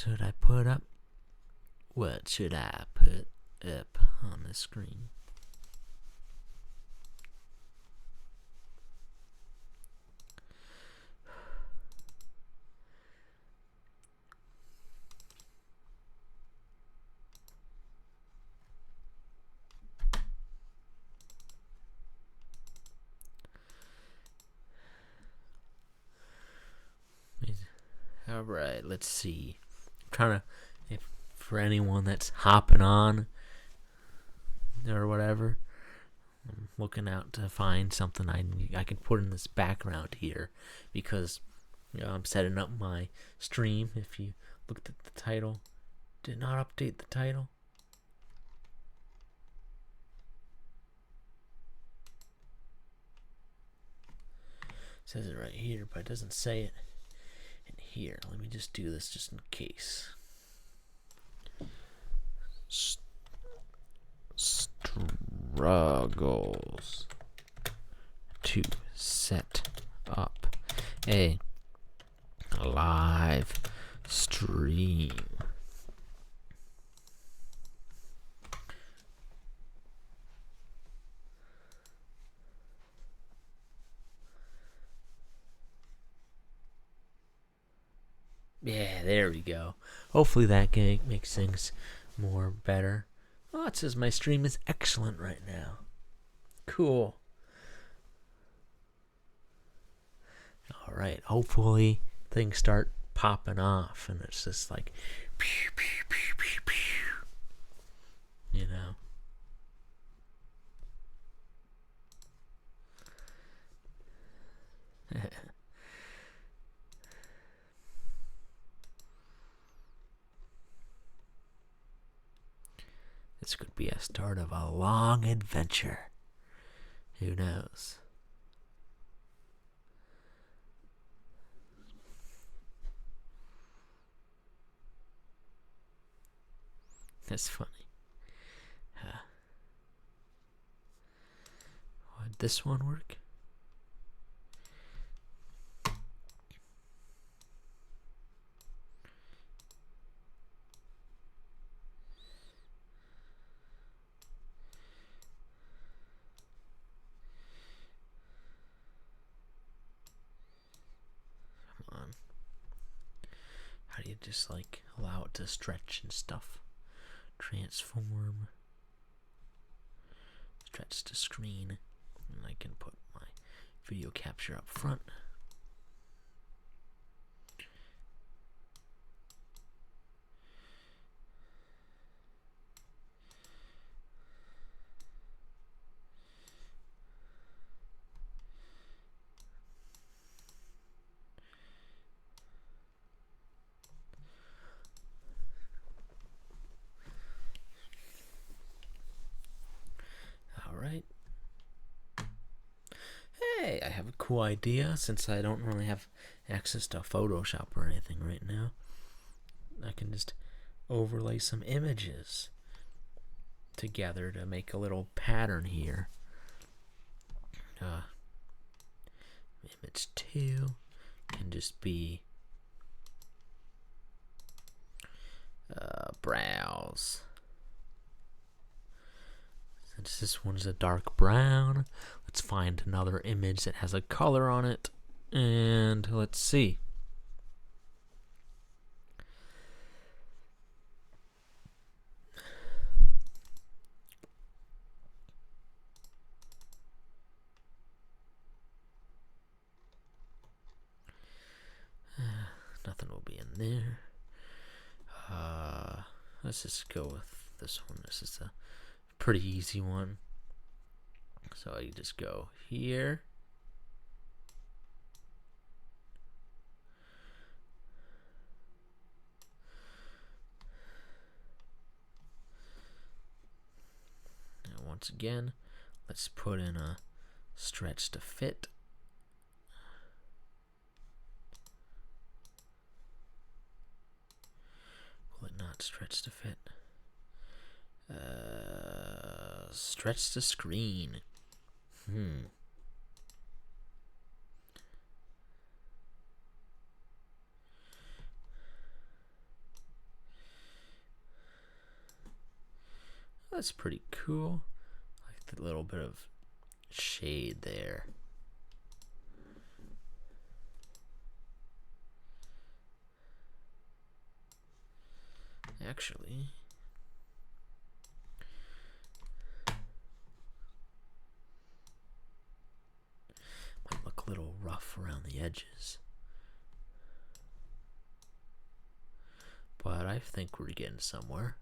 should I put up? What should I put up on the screen? Alright, let's see. I'm trying to, for anyone that's hopping on or whatever, I'm looking out to find something I can put in this background here, because I'm setting up my stream. If you looked at the title, did not update the title. It says it right here, but it doesn't say it in here. Let me just do this just in case. Struggles to set up a live stream. Yeah, there we go. Hopefully that makes things more better. Oh, it says my stream is excellent right now. Cool. Alright, hopefully things start popping off and it's just like pew, pew, pew, pew, pew. You know. This could be a start of a long adventure. Who knows? That's funny. Would this one work? How do you just like allow it to stretch and stuff? Transform, stretch to screen, and I can put my video capture up front. Alright. Hey, I have a cool idea. Since I don't really have access to Photoshop or anything right now, I can just overlay some images together to make a little pattern here. Image 2 can just be browse. Since this one's a dark brown, let's find another image that has a color on it, and let's see. Nothing will be in there. Let's just go with this one. This is a pretty easy one. So I just go here. And once again, let's put in a stretch to fit. Will it not stretch to fit? Stretch to screen. That's pretty cool. I like the little bit of shade there. Actually, might look a little rough around the edges, but I think we're getting somewhere.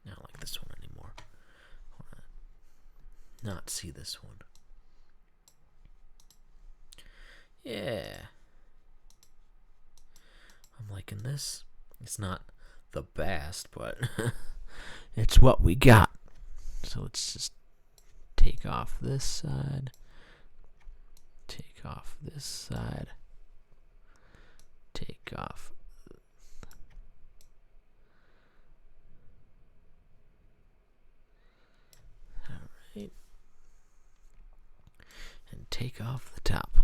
I don't like this one anymore. I want to not see this one. Yeah. I'm liking this. It's not the best, but it's what we got. So let's just take off this side. Take off this side. Take off. Alright. And take off the top.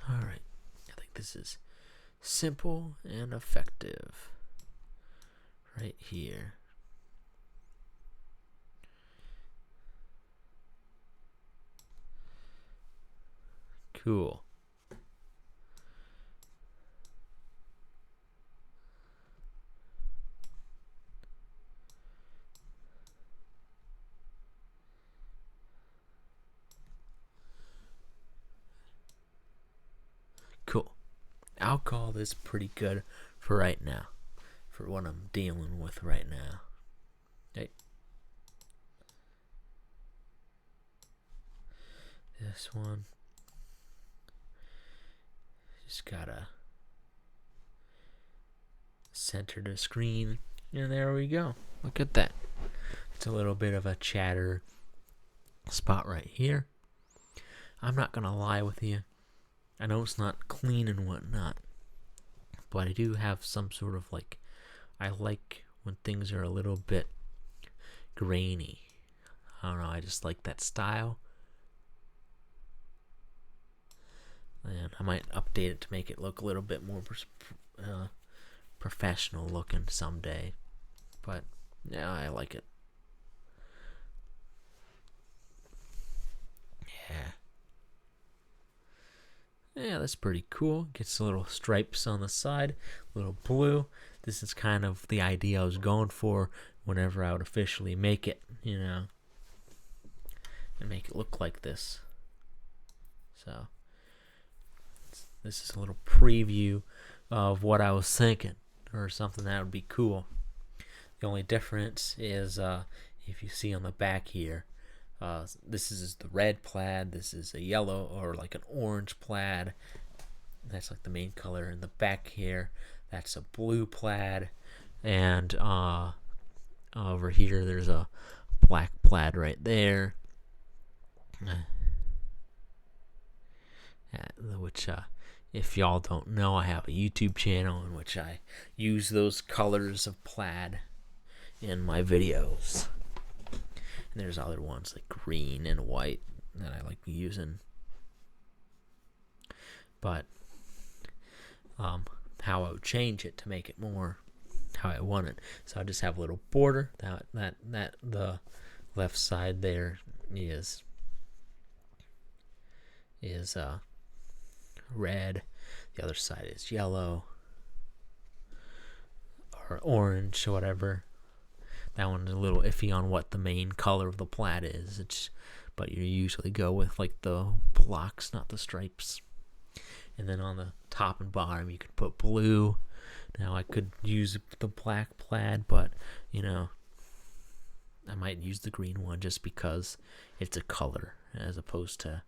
Alright. I think this is simple and effective. Right here. Cool. Cool. I'll call this pretty good for right now. For what I'm dealing with right now. Okay. This one. Just gotta center the screen. And there we go. Look at that. It's a little bit of a chatter spot right here. I'm not gonna lie with you. I know it's not clean and whatnot, but I do have some sort of like, I like when things are a little bit grainy. I don't know, I just like that style. And I might update it to make it look a little bit more professional looking someday. But yeah, I like it. Yeah, that's pretty cool. Gets a little stripes on the side, a little blue. This is kind of the idea I was going for whenever I would officially make it, you know, and make it look like this. So, this is a little preview of what I was thinking, or something that would be cool. The only difference is, if you see on the back here, this is the red plaid, this is a yellow or like an orange plaid. That's like the main color. In the back here, that's a blue plaid. And over here, there's a black plaid right there. Which, if y'all don't know, I have a YouTube channel in which I use those colors of plaid in my videos. And there's other ones like green and white that I like using. But how I would change it to make it more how I want it. So I just have a little border. That the left side there is red. The other side is yellow or orange or whatever. That one's a little iffy on what the main color of the plaid is. But you usually go with like the blocks, not the stripes. And then on the top and bottom, you could put blue. Now I could use the black plaid, but you know, I might use the green one just because it's a color as opposed to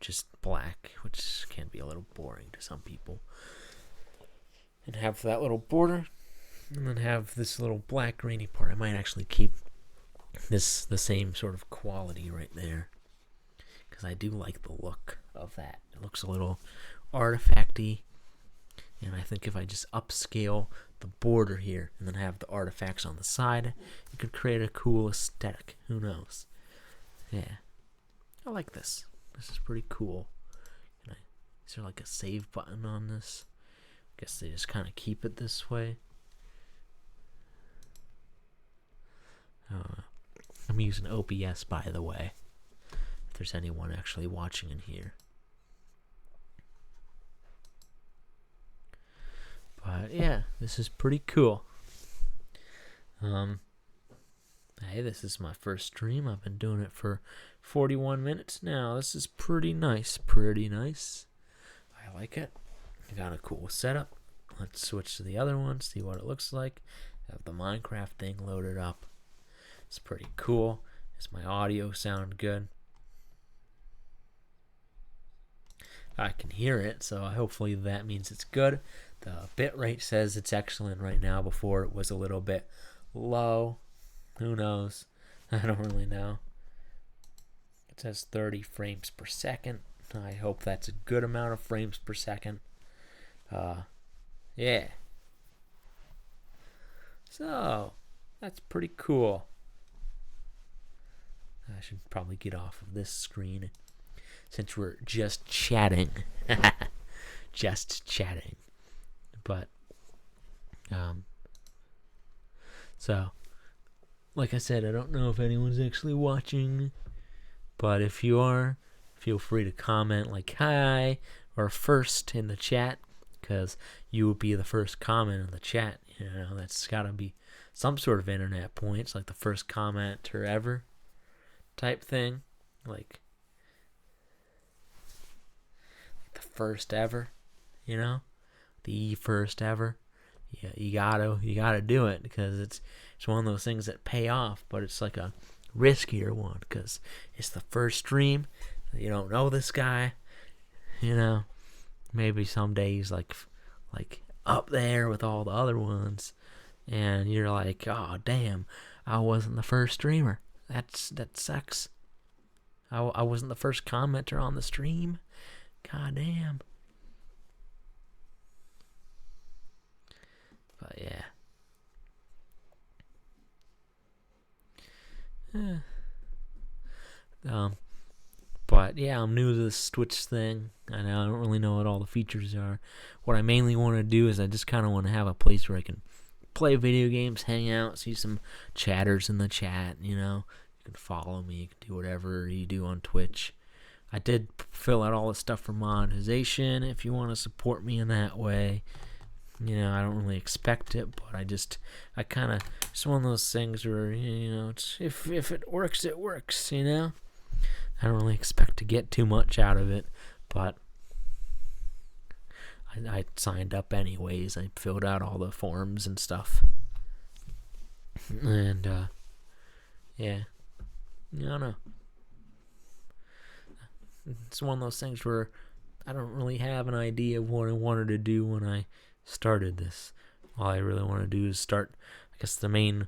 just black, which can be a little boring to some people. And have that little border. And then have this little black grainy part. I might actually keep this the same sort of quality right there, because I do like the look of that. It looks a little artifacty, and I think if I just upscale the border here and then have the artifacts on the side, it could create a cool aesthetic. Who knows? Yeah. I like this. This is pretty cool. Is there like a save button on this? Guess they just kind of keep it this way. I'm using OBS, by the way, if there's anyone actually watching in here. But yeah, this is pretty cool. Hey, this is my first stream. I've been doing it for 41 minutes now. This is pretty nice. Pretty nice. I like it. I got a cool setup. Let's switch to the other one, see what it looks like. I have the Minecraft thing loaded up. It's pretty cool. Does my audio sound good? I can hear it, so hopefully that means it's good. The bitrate says it's excellent right now. Before it was a little bit low. Who knows? I don't really know. It says 30 frames per second. I hope that's a good amount of frames per second. Yeah. So, that's pretty cool. I should probably get off of this screen since we're just chatting. Just chatting. But, so, like I said, I don't know if anyone's actually watching, but if you are, feel free to comment like hi or first in the chat, because you will be the first comment in the chat. You know, that's got to be some sort of internet points, like the first commenter ever type thing, like the first ever, you know, the first ever. Yeah, you gotta do it, because it's one of those things that pay off, but it's like a riskier one because it's the first stream. You don't know this guy, you know. Maybe someday he's like up there with all the other ones, and you're like, oh damn, I wasn't the first streamer. That sucks. I wasn't the first commenter on the stream. God damn. But yeah. But yeah, I'm new to this Twitch thing, and I don't really know what all the features are. What I mainly want to do is I just kind of want to have a place where I can play video games, hang out, see some chatters in the chat, you know. You can follow me, you can do whatever you do on Twitch. I did fill out all the stuff for monetization if you want to support me in that way. You know, I don't really expect it, but I kind of, it's one of those things where, you know, it's, if it works, it works, you know? I don't really expect to get too much out of it, but I signed up anyways. I filled out all the forms and stuff. And, yeah. I don't know. It's one of those things where I don't really have an idea of what I wanted to do when I started this. All I really want to do is start, I guess the main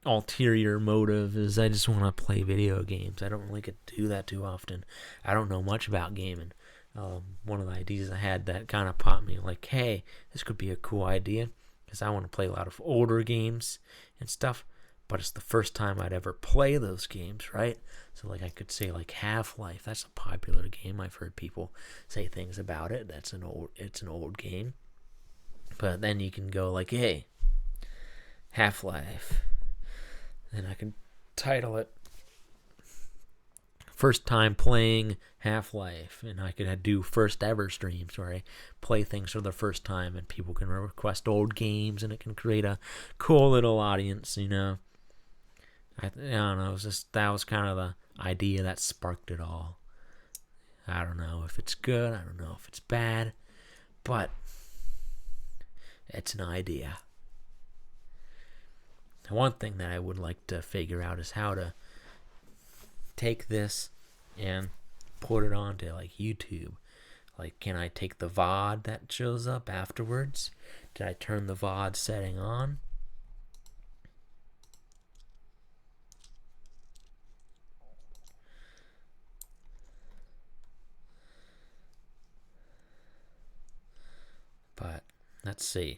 ulterior motive is I just want to play video games. I don't really get to do that too often. I don't know much about gaming. One of the ideas I had that kind of popped me like, hey, this could be a cool idea, because I want to play a lot of older games and stuff, but it's the first time I'd ever play those games, right? So like I could say like Half-Life, that's a popular game. I've heard people say things about it. It's an old game. But then you can go like, hey, Half-Life. And I can title it First Time Playing Half-Life. And I could do first ever streams where I play things for the first time, and people can request old games, and it can create a cool little audience, you know. I don't know, that was kind of the idea that sparked it all. I don't know if it's good, I don't know if it's bad, but it's an idea. One thing that I would like to figure out is how to take this and put it onto like YouTube. Like, can I take the VOD that shows up afterwards? Did I turn the VOD setting on? But let's see.